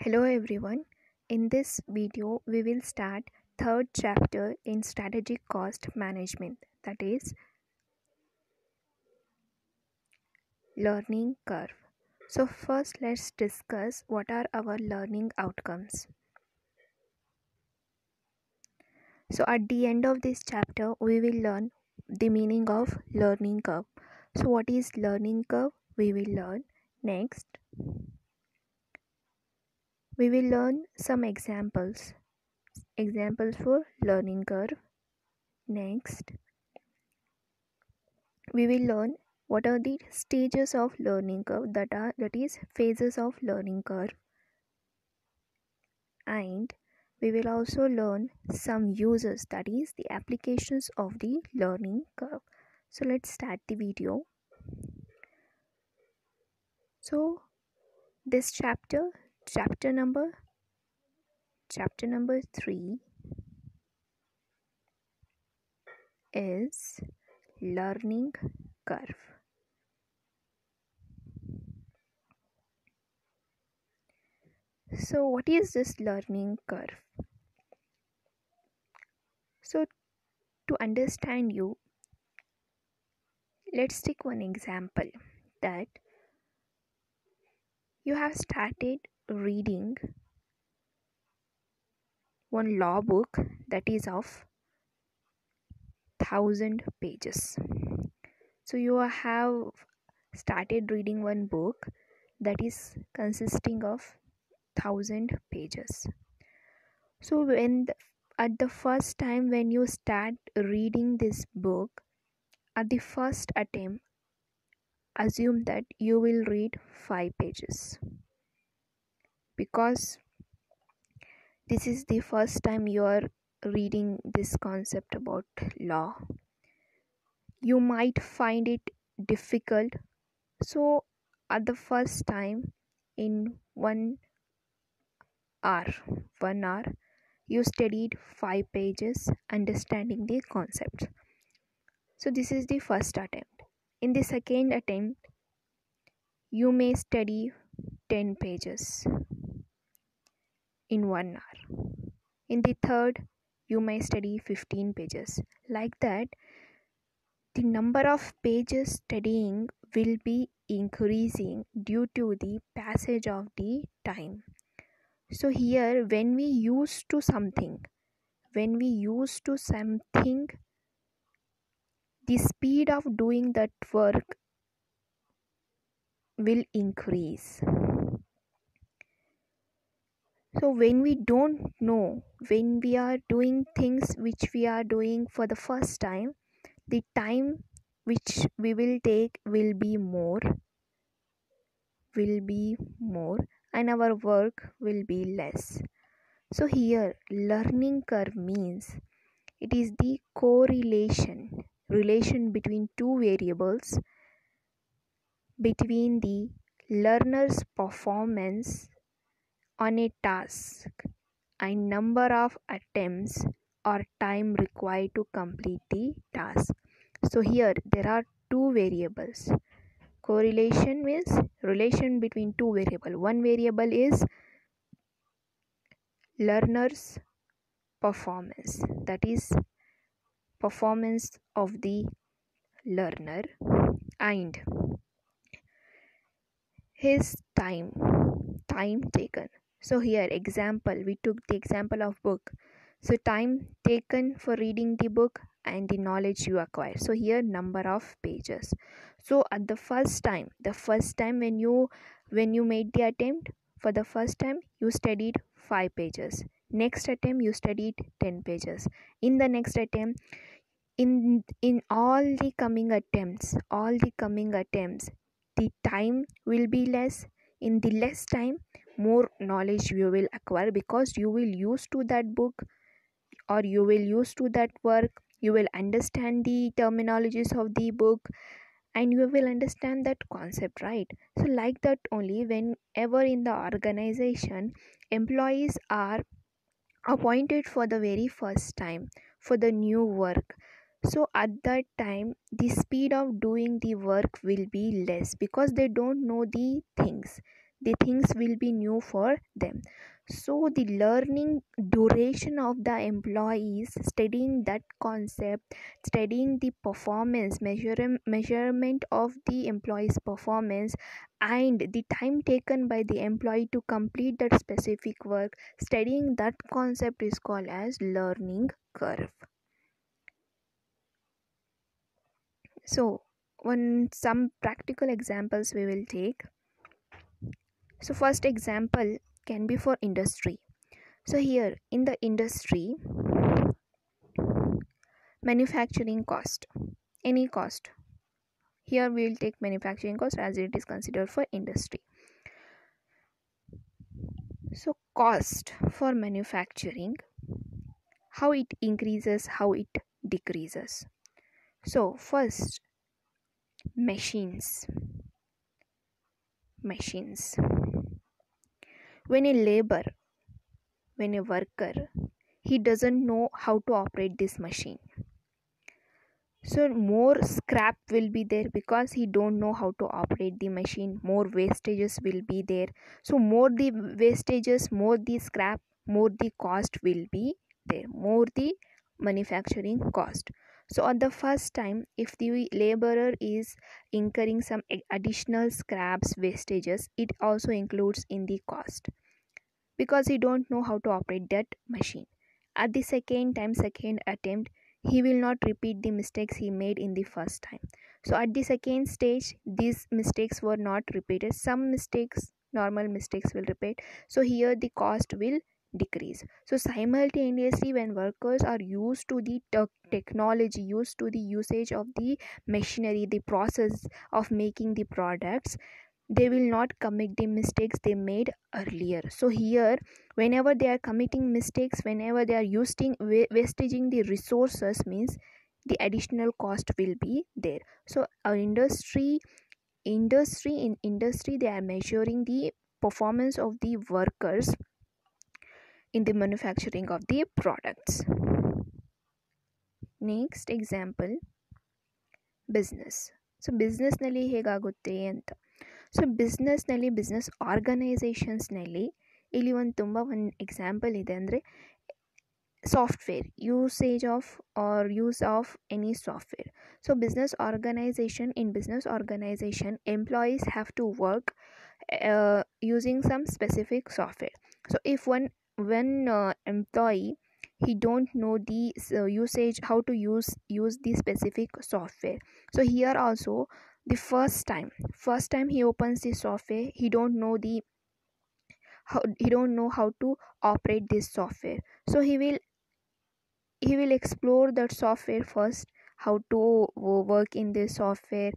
Hello everyone. In this video we will start third chapter in strategic cost management, that is learning curve. So first let's discuss what are our learning outcomes. So at the end of this chapter we will learn the meaning of learning curve. So what is learning curve? We will learn. Next we will learn some examples for learning curve. Next we will learn what are the stages of learning curve, that is phases of learning curve, and we will also learn some uses, that is the applications of the learning curve. So let's start the video. So this chapter number 3 is learning curve. So what is this learning curve? So to understand you, let's take one example, that you have started reading one law book that is of 1,000 pages. So you have started reading one book that is consisting of 1,000 pages. So at the first time when you start reading this book, at the first attempt, assume that you will read 5 pages, because this is the first time you are reading this concept about law. You might find it difficult. So at the first time, in 1 hour, you studied 5 pages understanding the concepts. So this is the first attempt. In the second attempt, you may study 10 pages in 1 hour. In the third, you may study 15 pages. Like that, the number of pages studying will be increasing due to the passage of the time. So here, when we used to something, the speed of doing that work will increase. So when we don't know, when we are doing things which we are doing for the first time, the time which we will take will be more, and our work will be less. So here learning curve means it is the relation between two variables, between the learner's performance on a task and number of attempts or time required to complete the task. So here there are two variables. Correlation means relation between two variables. One variable is learner's performance, that is performance of the learner, and his time taken. So here we took the example of book. So time taken for reading the book and the knowledge you acquire. So here number of pages. So at the first time when you made the attempt, for the first time you studied 5 pages. Next attempt you studied 10 pages. In the next attempt, in all the coming attempts, the time will be less. In the less time, more knowledge you will acquire, because you will use to that book, or you will use to that work. You will understand the terminologies of the book, and you will understand that concept, right? So like that only, whenever in the organization employees are appointed for the very first time for the new work, so at that time the speed of doing the work will be less, because they don't know the things. the things will be new for them. So the learning duration of the employees, studying that concept, studying the performance measurement of the employee's performance, and the time taken by the employee to complete that specific work, studying that concept is called as learning curve. So one some practical examples we will take. So first example can be for industry. So here in the industry, manufacturing cost, any cost. Here we will take manufacturing cost as it is considered for industry. So cost for manufacturing, how it increases, how it decreases. So first, machines. When a labor, when a worker, he doesn't know how to operate this machine, so more scrap will be there because he don't know how to operate the machine. More wastages will be there. So more the wastages, more the scrap, more the cost will be there, more the manufacturing cost. So at the first time, if the laborer is incurring some additional scraps wastages, it also includes in the cost because he don't know how to operate that machine. At the second attempt, he will not repeat the mistakes he made in the first time. So at the second stage, these mistakes were not repeated. Some mistakes, normal mistakes will repeat. So here the cost will decrease. So simultaneously, when workers are used to the technology, used to the usage of the machinery, the process of making the products, they will not commit the mistakes they made earlier. So here, whenever they are committing mistakes, whenever they are using wastaging the resources, means the additional cost will be there. So our industry they are measuring the performance of the workers in the manufacturing of the products. Next example, business. So business ನಲ್ಲಿ ಹೇಗಾಗುತ್ತೆ ಅಂತ. So ಬಿಸ್ನೆಸ್ನಲ್ಲಿ, business ಆರ್ಗನೈಸೇಷನ್ಸ್ನಲ್ಲಿ ಇಲ್ಲಿ ಒಂದು example ಇದೆ. ಅಂದರೆ software use of any software. So business organisation employees have to work using some specific software. So if one employee, he don't know the usage, how to use the specific software. So here also, the first time he opens the software, he don't know how to operate this software. So he will explore that software first, how to work in this software.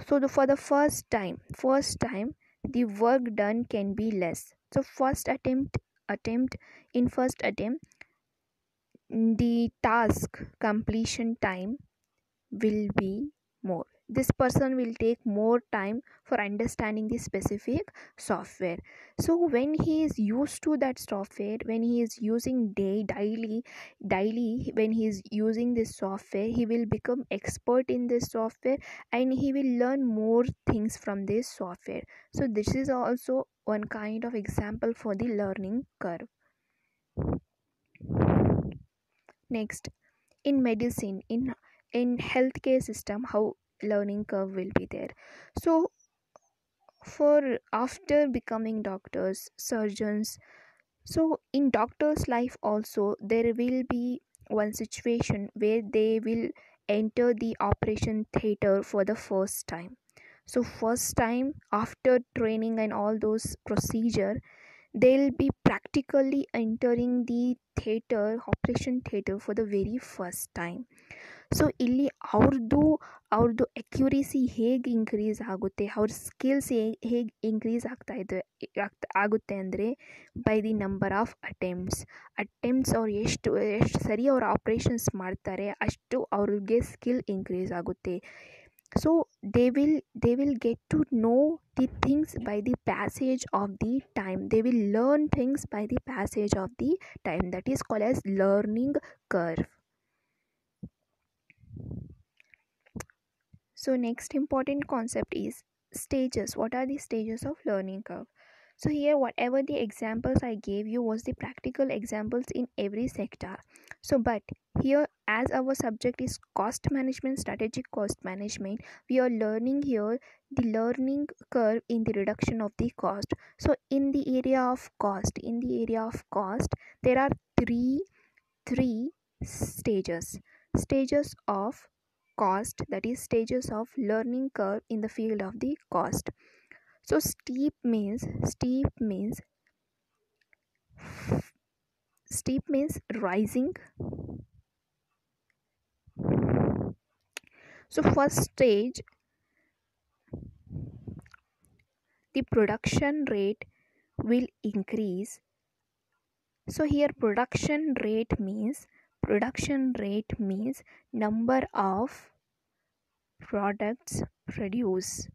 So for the first time the work done can be less. So first attempt the task completion time will be more. This person will take more time for understanding the specific software. So when he is used to that software, when he is using daily when he is using this software, he will become expert in this software and he will learn more things from this software. So this is also one kind of example for the learning curve. Next, in medicine, in healthcare system, how learning curve will be there. So for after becoming doctors, surgeons, so in doctors life also there will be one situation where they will enter the operation theater for the first time. So first time after training and all those procedure, they'll be practically entering the operation theater for the very first time. So ಇಲ್ಲಿ ಅವ್ರದ್ದು accuracy ಹೇಗೆ increase ಆಗುತ್ತೆ, ಅವ್ರ skills ಹೇಗೆ increase ಆಗುತ್ತೆ ಅಂದರೆ by the number of attempts ಅವ್ರು ಎಷ್ಟು ಸರಿ ಅವ್ರು ಆಪ್ರೇಷನ್ಸ್ ಮಾಡ್ತಾರೆ ಅಷ್ಟು ಅವ್ರಿಗೆ ಸ್ಕಿಲ್ ಇನ್ಕ್ರೀಸ್ ಆಗುತ್ತೆ. So they will get to know the things by the passage of the time. They will learn things by the passage of the time. That is called as learning curve. So next important concept is stages. What are the stages of learning curve? So here whatever the examples I gave you was the practical examples in every sector. So but here, as our subject is cost management, strategic cost management, we are learning here the learning curve in the reduction of the cost. So in the area of cost, there are three stages of cost, that is stages of learning curve in the field of the cost. So steep means rising. So first stage, the production rate will increase. So here production rate means number of products produced.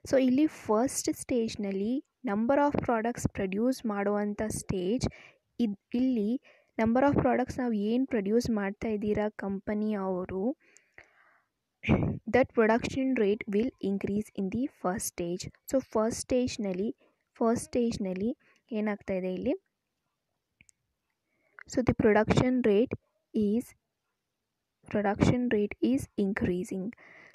So ಇಲ್ಲಿ first ಸ್ಟೇಜ್ನಲ್ಲಿ number of products produce ಮಾಡುವಂಥ stage ಇಲ್ಲಿ number of products ನಾವು ಏನು produce ಮಾಡ್ತಾ ಇದ್ದೀರಾ company ಅವರು, that production rate will increase in the first stage. So first ಸ್ಟೇಜ್ನಲ್ಲಿ ಏನಾಗ್ತಾ ಇದೆ ಇಲ್ಲಿ, so the production rate is increasing.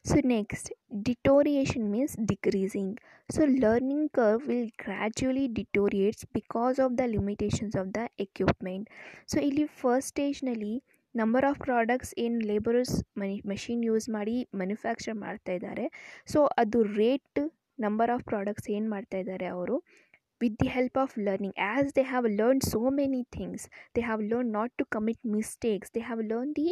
So next, deterioration means decreasing. So learning curve will gradually deteriorate because of the limitations of the equipment. So ಇಲ್ಲಿ first ಸ್ಟೇಜ್ನಲ್ಲಿ number of products ಏನು labourers machine use ಮಾಡಿ manufacture ಮಾಡ್ತಾ ಇದ್ದಾರೆ, so ಅದು rate number of products ಏನು ಮಾಡ್ತಾ ಇದ್ದಾರೆ ಅವರು, with the help of learning, as they have learned so many things, they have learned not to commit mistakes, they have learned the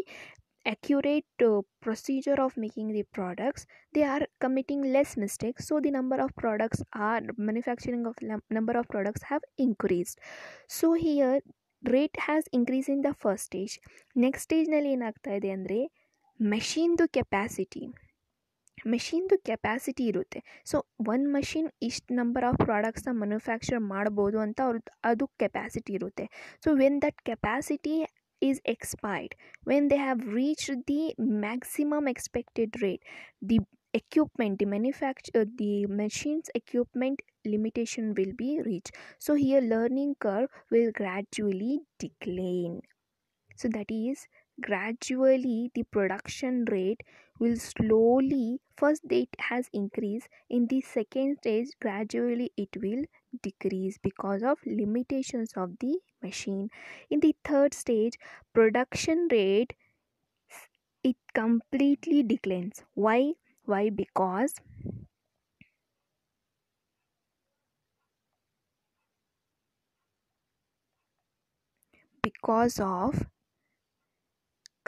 accurate procedure of making the products, they are committing less mistakes, so the number of products are manufacturing of number of products have increased. So here rate has increased in the first stage. next stage ನಲ್ಲಿ ಏನಾಗ್ತಾ ಇದೆ ಅಂದರೆ ಮೆಷಿನ್ದು capacity ಇರುತ್ತೆ. So ಒಂದು machine ಇಷ್ಟು number of ಪ್ರಾಡಕ್ಟ್ಸ್ನ manufacture ಮಾಡ್ಬೋದು ಅಂತ ಅದು ಕೆಪ್ಯಾಸಿಟಿ ಇರುತ್ತೆ. So when that capacity is expired, when they have reached the maximum expected rate, the machine's equipment limitation will be reached. So here learning curve will gradually decline. So that is, gradually the production rate will slowly, first it has increased, in the second stage gradually it will decrease because of limitations of the machine. In the third stage, production rate, it completely declines. Why? Because of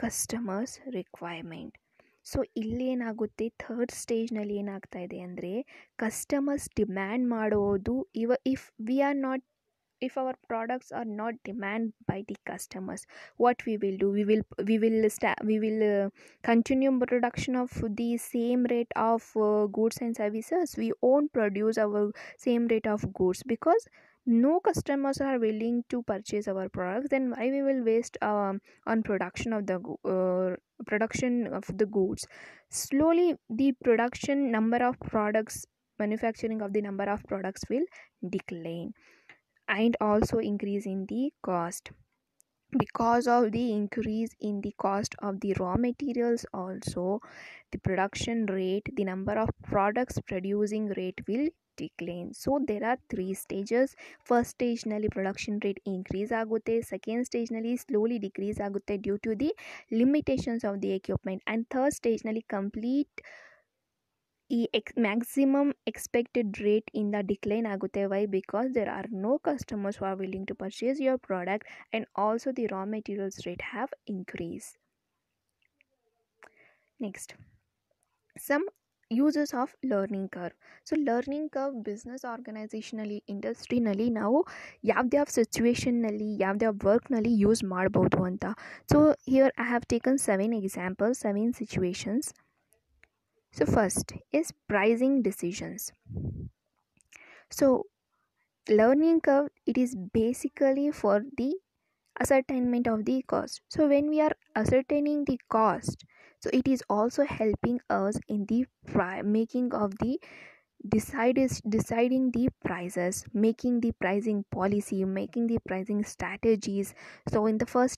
customers requirement. So ಇಲ್ಲೇನಾಗುತ್ತೆ, third ಸ್ಟೇಜ್ನಲ್ಲಿ ಏನಾಗ್ತಾ ಇದೆ ಅಂದರೆ customers demand ಮಾಡೋದು if our products are not demanded by the customers, what we will do, we will continue production of the same rate of goods and services. We won't produce our same rate of goods because no customers are willing to purchase our products. Then why we will waste on production of the goods. Slowly the production number of products, manufacturing of the number of products will decline and also increase in the cost. Because of the increase in the cost of the raw materials, also the production rate, the number of products producing rate will decline. So there are three stages. First stage ನಲ್ಲಿ production rate increase ಆಗುತ್ತೆ, second stage ನಲ್ಲಿ slowly decrease ಆಗುತ್ತೆ due to the limitations of the equipment, and third stage ನಲ್ಲಿ complete ಈ maximum expected rate ಇಂದ decline ಆಗುತ್ತೆ. Why? Because there are no customers who are willing to purchase your product and also the raw materials rate have increase. Next, some uses of learning curve. So learning curve business ಆರ್ಗನೈಸೇಷನಲ್ಲಿ, ಇಂಡಸ್ಟ್ರಿನಲ್ಲಿ ನಾವು ಯಾವ್ದ್ಯಾವ ಸಿಚುವೇಷನ್ನಲ್ಲಿ, ಯಾವ್ದ್ಯಾವ ವರ್ಕ್ನಲ್ಲಿ use ಮಾಡ್ಬೋದು ಅಂತ. So here I have taken 7 examples, 7 situations. So first is pricing decisions. So learning curve, it is basically for the ascertainment of the cost. So when we are ascertaining the cost, so it is also helping us in the making of the deciding the prices, making the pricing policy, making the pricing strategies. So in the first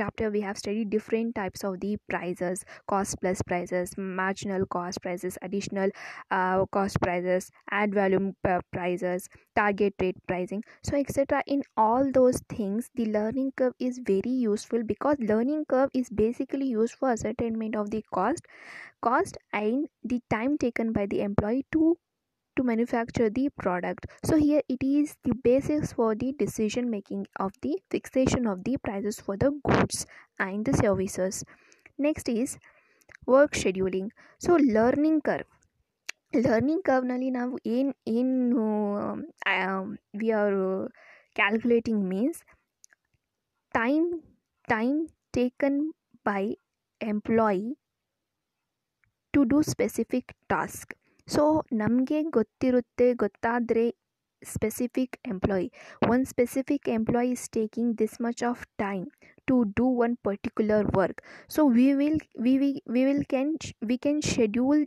chapter we have studied different types of the prices: cost plus prices, marginal cost prices, additional cost prices, add value prices, target rate pricing, so etc. In all those things, the learning curve is very useful, because learning curve is basically used for ascertainment of the cost and the time taken by the employee to manufacture the product. So here it is the basis for the decision making of the fixation of the prices for the goods and the services. Next is work scheduling. So learning ಕರ್ವ್ನಲ್ಲಿ ನಾವು ಏನು we are calculating means time taken by employee to do specific task. So ನಮಗೆ ಗೊತ್ತಾದರೆ specific employee, one specific employee is taking this much of time to do one particular work, so we can schedule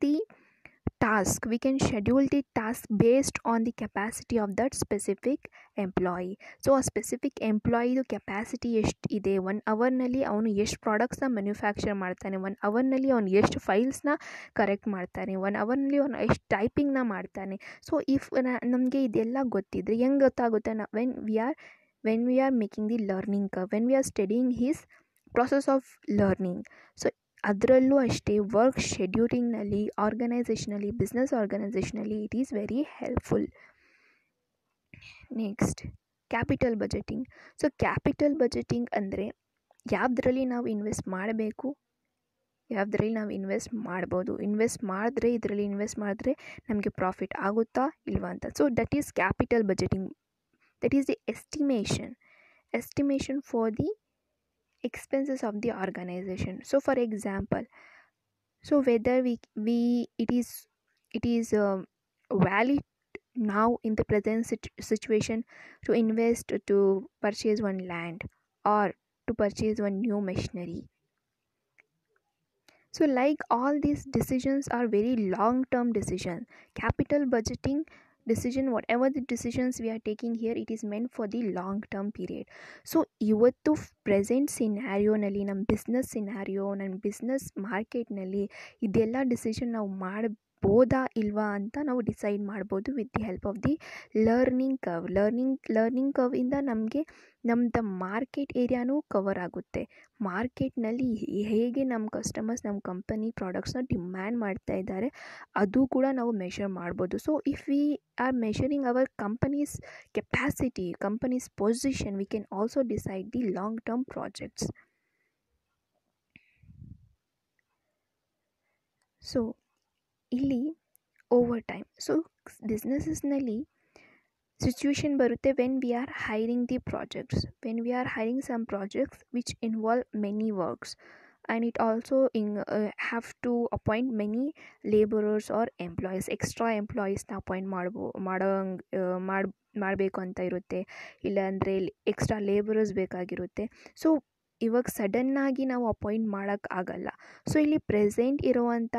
the task based on the capacity of that specific employee. So ಆ specific ಎಂಪ್ಲಾಯಿದು capacity ಎಷ್ಟು ಇದೆ, 1 ಅವರ್ನಲ್ಲಿ ಅವನು ಎಷ್ಟು ಪ್ರಾಡಕ್ಟ್ಸ್ನ manufacture ಮಾಡ್ತಾನೆ, 1 ಅವರ್ನಲ್ಲಿ ಅವನು ಎಷ್ಟು ಫೈಲ್ಸ್ನ correct ಮಾಡ್ತಾನೆ, 1 ಅವರ್ನಲ್ಲಿ ಅವನು ಎಷ್ಟು ಟೈಪಿಂಗ್ನ ಮಾಡ್ತಾನೆ. ಸೊ ಇಫ್ ನಮಗೆ ಇದೆಲ್ಲ ಗೊತ್ತಿದ್ರೆ ಹೆಂಗೆ ಗೊತ್ತಾಗುತ್ತೆ, when we are making the learning curve, when we are studying his process of learning. So ಅದರಲ್ಲೂ ಅಷ್ಟೇ ವರ್ಕ್ ಶೆಡ್ಯೂಲಿಂಗ್ನಲ್ಲಿ, ಆರ್ಗನೈಸೇಷನಲ್ಲಿ, ಬಿಸ್ನೆಸ್ ಆರ್ಗನೈಸೇಷನಲ್ಲಿ it is very helpful. Next capital budgeting. So capital budgeting ಅಂದರೆ ಯಾವುದರಲ್ಲಿ ನಾವು ಇನ್ವೆಸ್ಟ್ ಮಾಡಬೇಕು, ಯಾವುದರಲ್ಲಿ ನಾವು ಇನ್ವೆಸ್ಟ್ ಮಾಡ್ಬೋದು, ಇದರಲ್ಲಿ ಇನ್ವೆಸ್ಟ್ ಮಾಡಿದ್ರೆ ನಮಗೆ ಪ್ರಾಫಿಟ್ ಆಗುತ್ತಾ ಇಲ್ವಾ ಅಂತ. So that is capital budgeting. That is the estimation for the expenses of the organization. So for example, so whether it is valid now in the present situation to invest to purchase one land or to purchase one new machinery. So like all these decisions are very long term decision. Capital budgeting decision, whatever the decisions we are taking here, it is meant for the long term period. So ಇವತ್ತು present ಸಿನಾರಿಯೋನಲ್ಲಿ, ನಮ್ಮ business ಮಾರ್ಕೆಟ್ನಲ್ಲಿ ಇದೆಲ್ಲ decision ನಾವು ಮಾಡ್ಬೋದಾ ಇಲ್ವಾ ಅಂತ ನಾವು decide ಮಾಡ್ಬೋದು with the help of the learning curve. Learning ಕರ್ವಿಂದ ನಮಗೆ ನಮ್ಮದು ಮಾರ್ಕೆಟ್ ಏರಿಯಾನೂ ಕವರ್ ಆಗುತ್ತೆ. ಮಾರ್ಕೆಟ್ನಲ್ಲಿ ಹೇಗೆ ನಮ್ಮ ಕಸ್ಟಮರ್ಸ್ ನಮ್ಮ ಕಂಪನಿ ಪ್ರಾಡಕ್ಟ್ಸ್ನ ಡಿಮ್ಯಾಂಡ್ ಮಾಡ್ತಾ ಇದ್ದಾರೆ ಅದು ಕೂಡ ನಾವು ಮೆಷರ್ ಮಾಡ್ಬೋದು. So if we are measuring our companies capacity, companies position, we can also decide the long term projects. So ಇಲ್ಲಿ ಓವರ್ ಟೈಮ್, ಸೊ ಬಿಸ್ನೆಸಸ್ನಲ್ಲಿ ಸಿಚುವೇಶನ್ ಬರುತ್ತೆ when we are hiring some projects which involve many works, and it also have to appoint many laborers or employees, extra employeesನ appoint ಮಾಡಬೇಕು ಅಂತ ಇರುತ್ತೆ, ಇಲ್ಲಾಂದರೆ extra labourers ಬೇಕಾಗಿರುತ್ತೆ. So ಇವಾಗ ಸಡನ್ನಾಗಿ ನಾವು ಅಪಾಯಿಂಟ್ ಮಾಡೋಕ್ಕಾಗಲ್ಲ. ಸೊ ಇಲ್ಲಿ ಪ್ರೆಸೆಂಟ್ ಇರುವಂಥ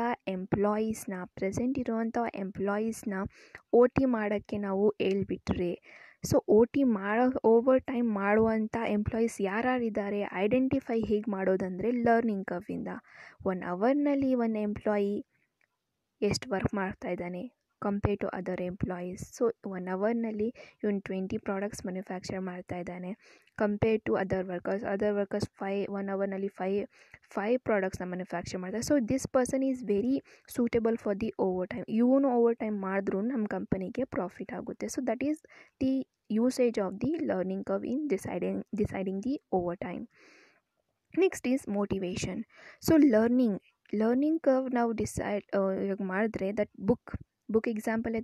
ಎಂಪ್ಲಾಯೀಸ್ನ ಓ ಟಿ ಮಾಡೋಕ್ಕೆ ನಾವು ಹೇಳ್ಬಿಟ್ರೆ, so O T overtime ಮಾಡುವಂಥ ಎಂಪ್ಲಾಯೀಸ್ ಯಾರ್ಯಾರಿದ್ದಾರೆ ಐಡೆಂಟಿಫೈ ಹೇಗೆ ಮಾಡೋದಂದರೆ ಲರ್ನಿಂಗ್ ಕರ್ವಿಂದ. 1 ಅವರ್ನಲ್ಲಿ 1 ಎಂಪ್ಲಾಯಿ ಎಷ್ಟು ವರ್ಕ್ ಮಾಡ್ತಾ ಇದ್ದಾನೆ compare to other employees. So 1 ಅವರ್ನಲ್ಲಿ ಇವನು 20 ಪ್ರಾಡಕ್ಟ್ಸ್ ಮ್ಯಾನುಫ್ಯಾಕ್ಚರ್ ಮಾಡ್ತಾ ಇದ್ದಾನೆ ಕಂಪೇರ್ ಟು ಅದರ್ ವರ್ಕರ್ಸ್ 1 ಅವರ್ನಲ್ಲಿ 5 ಪ್ರಾಡಕ್ಟ್ಸ್ನ ಮ್ಯಾನುಫ್ಯಾಕ್ಚರ್ ಮಾಡ್ತಾರೆ. So this person is very suitable for the overtime. ಇವನು ಓವರ್ ಟೈಮ್ ಮಾಡಿದ್ರೂ ನಮ್ಮ ಕಂಪನಿಗೆ ಪ್ರಾಫಿಟ್ ಆಗುತ್ತೆ. So that is the usage of the learning curve in deciding the over time. Next is motivation. So learning curve ನಾವು decide ಮಾಡಿದ್ರೆ that book ಎಕ್ಸಾಂಪಲೇ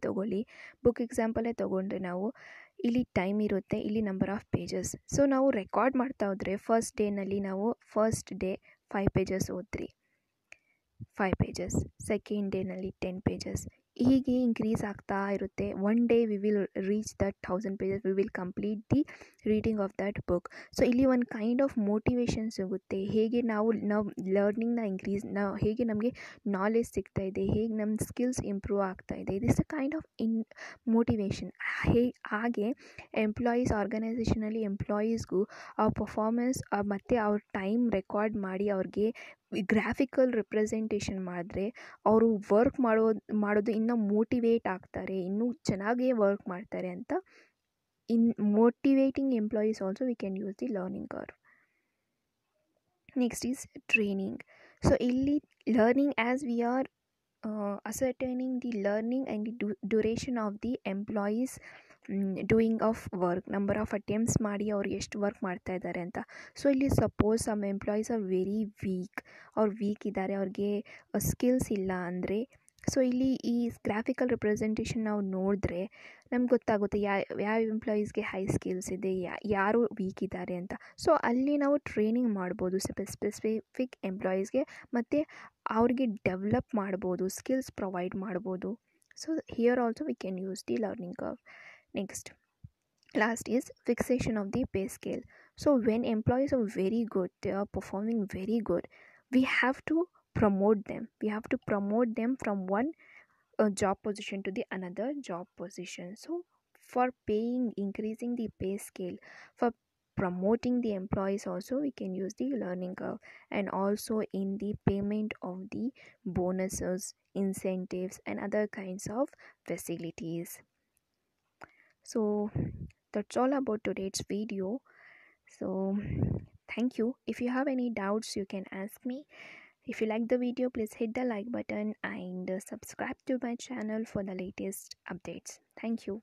ತೊಗೊಂಡ್ರೆ ನಾವು ಇಲ್ಲಿ ಟೈಮ್ ಇರುತ್ತೆ, ಇಲ್ಲಿ ನಂಬರ್ ಆಫ್ ಪೇಜಸ್. ಸೊ ನಾವು ರೆಕಾರ್ಡ್ ಮಾಡ್ತಾ ಹೋದರೆ ಫಸ್ಟ್ ಡೇ 5 ಪೇಜಸ್ ಓದ್ರಿ, 5 ಪೇಜಸ್, ಸೆಕೆಂಡ್ ಡೇನಲ್ಲಿ 10 ಪೇಜಸ್, ಹೀಗೆ ಇನ್ಕ್ರೀಸ್ ಆಗ್ತಾ ಇರುತ್ತೆ. One day we will reach that 1000 pages, we will complete the reading of that book. So ಇಲ್ಲಿ ಒಂದು ಕೈಂಡ್ ಆಫ್ ಮೋಟಿವೇಶನ್ ಸಿಗುತ್ತೆ. ಹೇಗೆ ನಾವು ಲರ್ನಿಂಗ್ನ ಹೇಗೆ ನಮಗೆ ನಾಲೆಜ್ ಸಿಗ್ತಾ ಇದೆ, ಹೇಗೆ ನಮ್ಮ ಸ್ಕಿಲ್ಸ್ ಇಂಪ್ರೂವ್ ಆಗ್ತಾ ಇದೆ, this a kind of motivation. ಹಾಗೆ ಆರ್ಗನೈಸೇಷನಲ್ಲಿ ಎಂಪ್ಲಾಯೀಸ್ಗೂ ಅವ್ರ ಪರ್ಫಾರ್ಮೆನ್ಸ್ ಮತ್ತು ಅವ್ರ ಟೈಮ್ ರೆಕಾರ್ಡ್ ಮಾಡಿ ಅವ್ರಿಗೆ ಗ್ರಾಫಿಕಲ್ ರಿಪ್ರೆಸೆಂಟೇಷನ್ ಮಾಡಿದ್ರೆ ಅವರು ವರ್ಕ್ ಮಾಡೋದು ಇನ್ನೂ ಮೋಟಿವೇಟ್ ಆಗ್ತಾರೆ, ಇನ್ನೂ ಚೆನ್ನಾಗೇ ವರ್ಕ್ ಮಾಡ್ತಾರೆ ಅಂತ. In motivating employees also we can use the learning curve. Next is training. So ಇಲ್ಲಿ learning as we are ascertaining the learning and the duration of the employees doing of work, number of attempts ಮಾಡಿ ಅವ್ರು ಎಷ್ಟು work ಮಾಡ್ತಾ ಇದ್ದಾರೆ ಅಂತ. So ಇಲ್ಲಿ suppose some employees are very weak ಇದ್ದಾರೆ, ಅವ್ರಿಗೆ ಸ್ಕಿಲ್ಸ್ ಇಲ್ಲ ಅಂದರೆ, ಸೊ ಇಲ್ಲಿ ಈ ಗ್ರಾಫಿಕಲ್ ರಿಪ್ರೆಸೆಂಟೇಷನ್ ನಾವು ನೋಡಿದ್ರೆ ನಮ್ಗೆ ಗೊತ್ತಾಗುತ್ತೆ ಯಾವ ಎಂಪ್ಲಾಯೀಸ್ಗೆ ಹೈ ಸ್ಕಿಲ್ಸ್ ಇದೆ, ಯಾರು ವೀಕ್ ಇದ್ದಾರೆ ಅಂತ. ಸೊ ಅಲ್ಲಿ ನಾವು ಟ್ರೈನಿಂಗ್ ಮಾಡ್ಬೋದು ಸ್ಪೆಸಿಫಿಕ್ ಎಂಪ್ಲಾಯೀಸ್ಗೆ, ಮತ್ತು ಅವ್ರಿಗೆ ಡೆವಲಪ್ ಮಾಡ್ಬೋದು, ಸ್ಕಿಲ್ಸ್ ಪ್ರೊವೈಡ್ ಮಾಡ್ಬೋದು. So here also we can use the learning curve. Next, last is fixation of the pay scale. So when employees are very good, they are performing very good, we have to promote them. We have to promote them from one job position to the another job position. So for increasing the pay scale, for promoting the employees also, we can use the learning curve. And also in the payment of the bonuses, incentives and other kinds of facilities. So that's all about today's video. So thank you. If you have any doubts, you can ask me. If you like the video, please hit the like button and subscribe to my channel for the latest updates. Thank you.